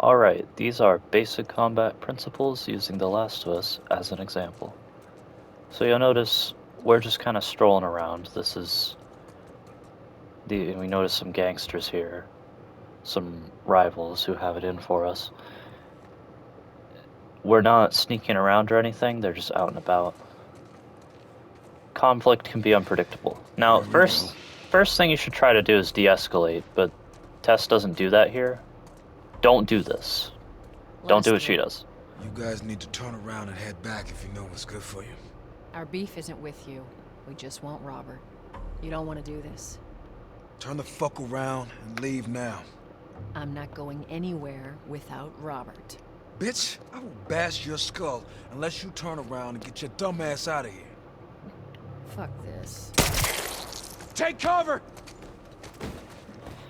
Alright, these are basic combat principles using The Last of Us as an example. So you'll notice we're just kind of strolling around. We notice some gangsters here, some rivals who have it in for us. We're not sneaking around or anything, they're just out and about. Conflict can be unpredictable. Now, first thing you should try to do is de-escalate, but Tess doesn't do that here. Don't do this. Don't do what she does. You guys need to turn around and head back if you know what's good for you. Our beef isn't with you. We just want Robert. You don't want to do this. Turn the fuck around and leave now. I'm not going anywhere without Robert. Bitch, I will bash your skull unless you turn around and get your dumb ass out of here. Fuck this. Take cover!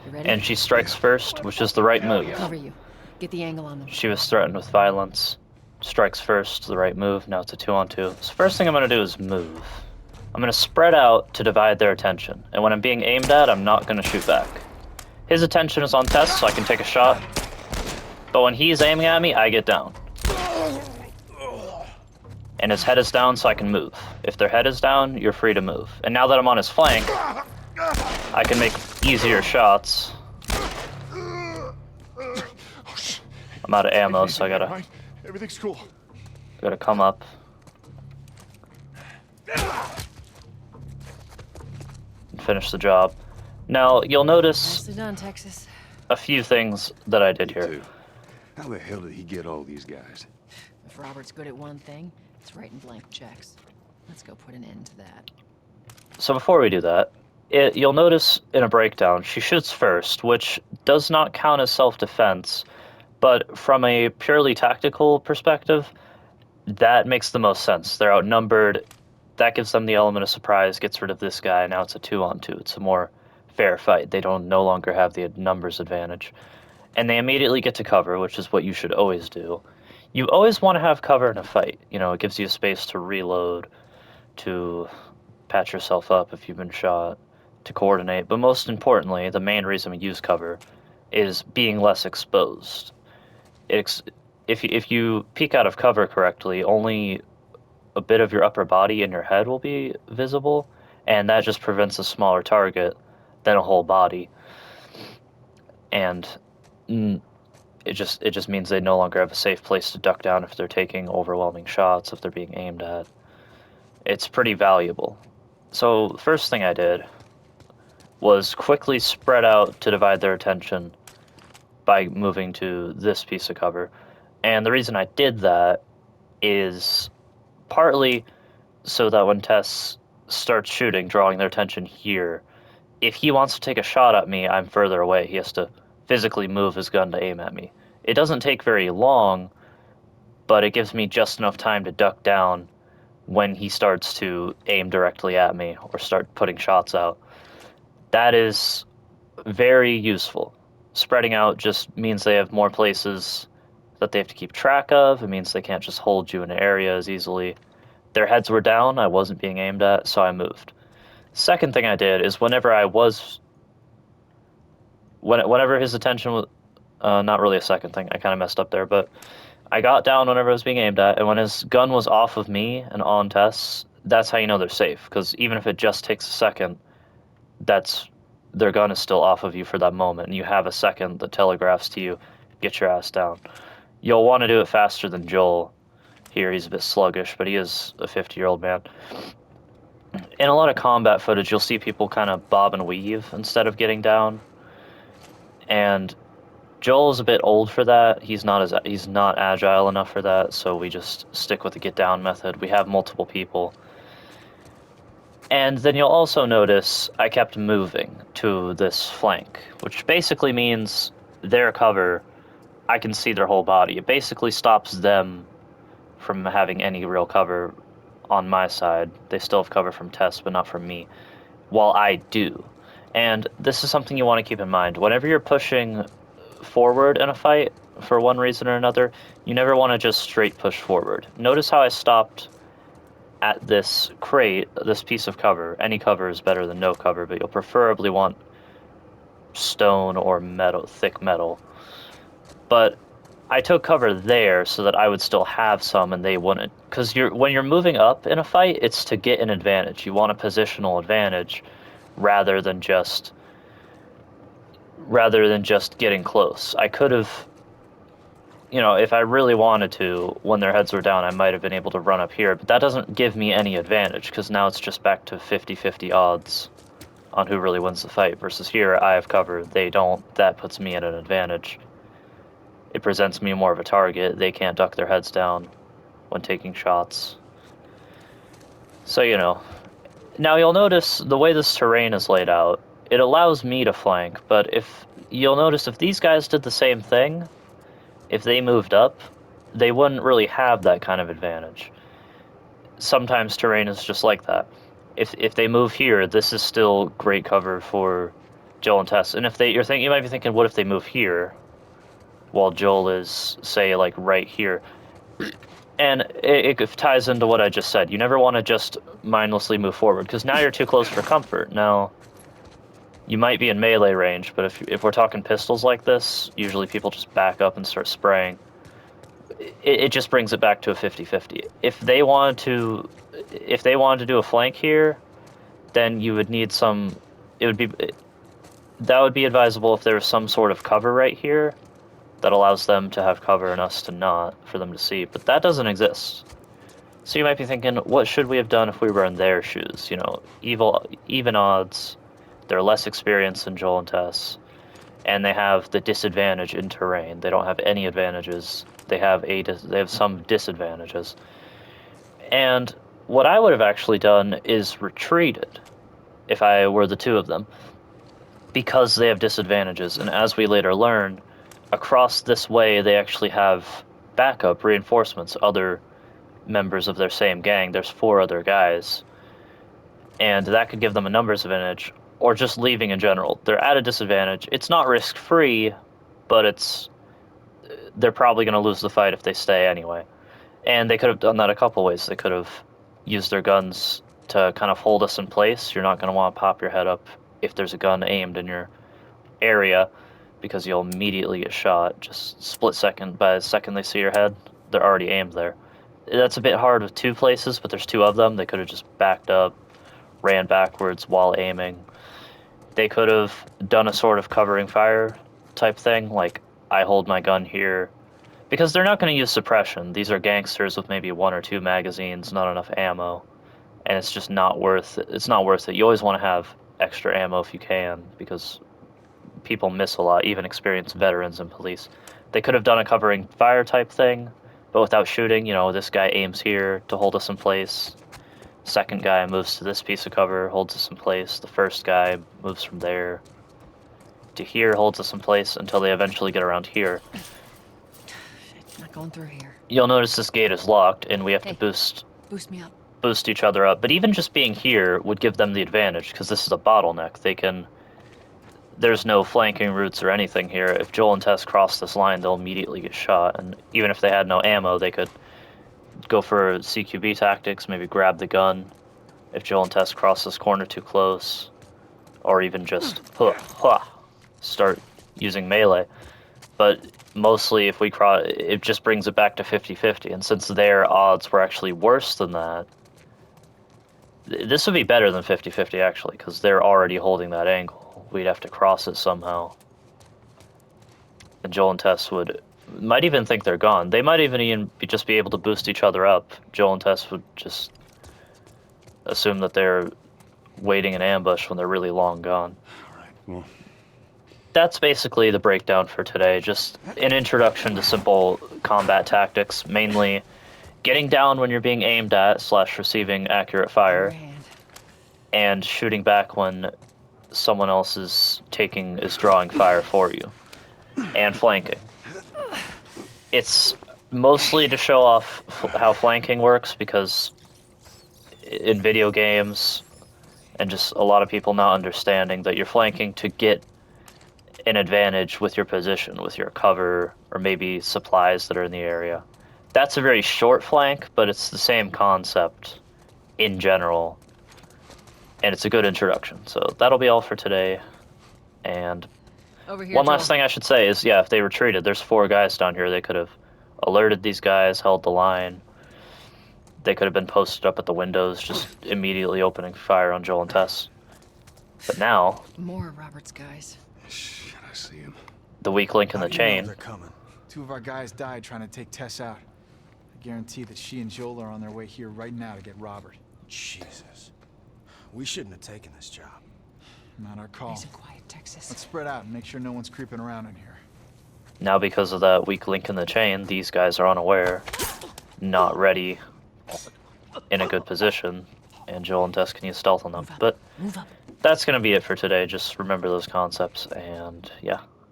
You ready? And she strikes first, which is the right move. Cover you. Get the angle on them. She was threatened with violence. Strikes first, the right move. Now it's a 2-on-2. So first thing I'm going to do is move. I'm going to spread out to divide their attention. And when I'm being aimed at, I'm not going to shoot back. His attention is on Tess, so I can take a shot. But when he's aiming at me, I get down. And his head is down, so I can move. If their head is down, you're free to move. And now that I'm on his flank, I can make easier shots. I'm out of ammo, so I gotta... Everything's cool. Gotta come up. And finish the job. Now, you'll notice Nicely done, Texas. a few things that I did here. Too. How the hell did he get all these guys? If Robert's good at one thing, it's writing blank checks. Let's go put an end to that. So before we do that, you'll notice in a breakdown, she shoots first, which does not count as self-defense, but from a purely tactical perspective, that makes the most sense. They're outnumbered, that gives them the element of surprise, gets rid of this guy, now it's a 2-on-2. It's a more fair fight. They don't no longer have the numbers advantage. And they immediately get to cover, which is what you should always do. You always want to have cover in a fight. You know, it gives you space to reload, to patch yourself up if you've been shot, to coordinate. But most importantly, the main reason we use cover is being less exposed. If you peek out of cover correctly, only a bit of your upper body and your head will be visible, and that just prevents a smaller target than a whole body. And it just means they no longer have a safe place to duck down if they're taking overwhelming shots, if they're being aimed at. It's pretty valuable. So the first thing I did was quickly spread out to divide their attention by moving to this piece of cover. And the reason I did that is partly so that when Tess starts shooting, drawing their attention here, if he wants to take a shot at me, I'm further away. He has to physically move his gun to aim at me. It doesn't take very long, but it gives me just enough time to duck down when he starts to aim directly at me or start putting shots out. That is very useful. Spreading out just means they have more places that they have to keep track of. It means they can't just hold you in an area as easily. Their heads were down, I wasn't being aimed at, so I moved. Second thing I did is whenever his attention was... not really a second thing, I kind of messed up there, but I got down whenever I was being aimed at, and when his gun was off of me and on Tess, that's how you know they're safe, because even if it just takes a second, their gun is still off of you for that moment, and you have a second that telegraphs to you, get your ass down. You'll want to do it faster than Joel. Here, he's a bit sluggish, but he is a 50-year-old man. In a lot of combat footage, you'll see people kind of bob and weave instead of getting down. And Joel's a bit old for that. He's not agile enough for that, so we just stick with the get down method. We have multiple people. And then you'll also notice I kept moving to this flank, which basically means their cover, I can see their whole body. It basically stops them from having any real cover on my side. They still have cover from Tess, but not from me, while I do. And this is something you want to keep in mind. Whenever you're pushing forward in a fight, for one reason or another, you never want to just straight push forward. Notice how I stopped at this crate, this piece of cover. Any cover is better than no cover, but you'll preferably want stone or metal, thick metal. But I took cover there so that I would still have some and they wouldn't. Because when you're moving up in a fight, it's to get an advantage. You want a positional advantage rather than just getting close. I could have, if I really wanted to, when their heads were down, I might have been able to run up here, but that doesn't give me any advantage, because now it's just back to 50-50 odds on who really wins the fight, versus here, I have cover, they don't. That puts me at an advantage. It presents me more of a target. They can't duck their heads down when taking shots. So, Now you'll notice the way this terrain is laid out, it allows me to flank, but you'll notice if these guys did the same thing, if they moved up, they wouldn't really have that kind of advantage. Sometimes terrain is just like that. If they move here, this is still great cover for Joel and Tess. And you might be thinking, what if they move here while Joel is, say, like right here? And it ties into what I just said. You never want to just mindlessly move forward, because now you're too close for comfort. Now, you might be in melee range, but if we're talking pistols like this, usually people just back up and start spraying. It just brings it back to a 50-50. If they wanted to do a flank here, then you would need some. That would be advisable if there was some sort of cover right here that allows them to have cover and us to not, for them to see. But that doesn't exist. So you might be thinking, what should we have done if we were in their shoes? Even odds. They're less experienced than Joel and Tess, and they have the disadvantage in terrain. They don't have any advantages. They have some disadvantages. And what I would have actually done is retreated if I were the two of them, because they have disadvantages. And as we later learn, across this way they actually have backup reinforcements, other members of their same gang. There's 4 other guys, and that could give them a numbers advantage, or just leaving in general. They're at a disadvantage. It's not risk-free, but they're probably going to lose the fight if they stay anyway. And they could have done that a couple ways. They could have used their guns to kind of hold us in place. You're not going to want to pop your head up if there's a gun aimed in your area, because you'll immediately get shot. Just split second. By the second they see your head, they're already aimed there. That's a bit hard with 2 places, but there's 2 of them. They could have just backed up, ran backwards while aiming. They could have done a sort of covering fire type thing, like I hold my gun here, because they're not going to use suppression. These are gangsters with maybe 1 or 2 magazines, not enough ammo, and it's just not worth it. It's not worth it. You always want to have extra ammo if you can, because people miss a lot, even experienced veterans and police. They could have done a covering fire type thing, but without shooting. This guy aims here to hold us in place. Second guy moves to this piece of cover, holds us in place. The first guy moves from there to here, holds us in place until they eventually get around here. Shit, not going through here. You'll notice this gate is locked, and we have to Boost me up. boost each other up. But even just being here would give them the advantage, because this is a bottleneck. There's no flanking routes or anything here. If Joel and Tess cross this line, they'll immediately get shot. And even if they had no ammo, they could go for CQB tactics, maybe grab the gun if Joel and Tess cross this corner too close, or even just start using melee. But mostly if we cross, it just brings it back to 50-50, and since their odds were actually worse than that, this would be better than 50-50 actually, because they're already holding that angle. We'd have to cross it somehow, and Joel and Tess might even think they're gone. They might even just be able to boost each other up. Joel and Tess would just assume that they're waiting in ambush when they're really long gone. All right, well, that's basically the breakdown for today. Just an introduction to simple combat tactics, mainly getting down when you're being aimed at / receiving accurate fire, Hand. and shooting back when someone else is drawing fire for you, and flanking. It's mostly to show off how flanking works, because in video games, and just a lot of people not understanding that you're flanking to get an advantage with your position, with your cover, or maybe supplies that are in the area. That's a very short flank, but it's the same concept in general, and it's a good introduction. So that'll be all for today, and Over here, One last Joel. thing I should say is, yeah, if they retreated, there's 4 guys down here. They could have alerted these guys, held the line. They could have been posted up at the windows, just immediately opening fire on Joel and Tess. But now, More of Robert's guys. Shit, I see him. the weak link in How the do you know chain, they're coming? 2 of our guys died trying to take Tess out. I guarantee that she and Joel are on their way here right now to get Robert. Jesus. We shouldn't have taken this job. Not our call. Nice and quiet, Texas. Let's spread out and make sure no one's creeping around in here. now because of that weak link in the chain, these guys are unaware, not ready, in a good position, and Joel and Tess can use stealth on them. Move up. But Move up. that's going to be it for today. Just remember those concepts, and yeah.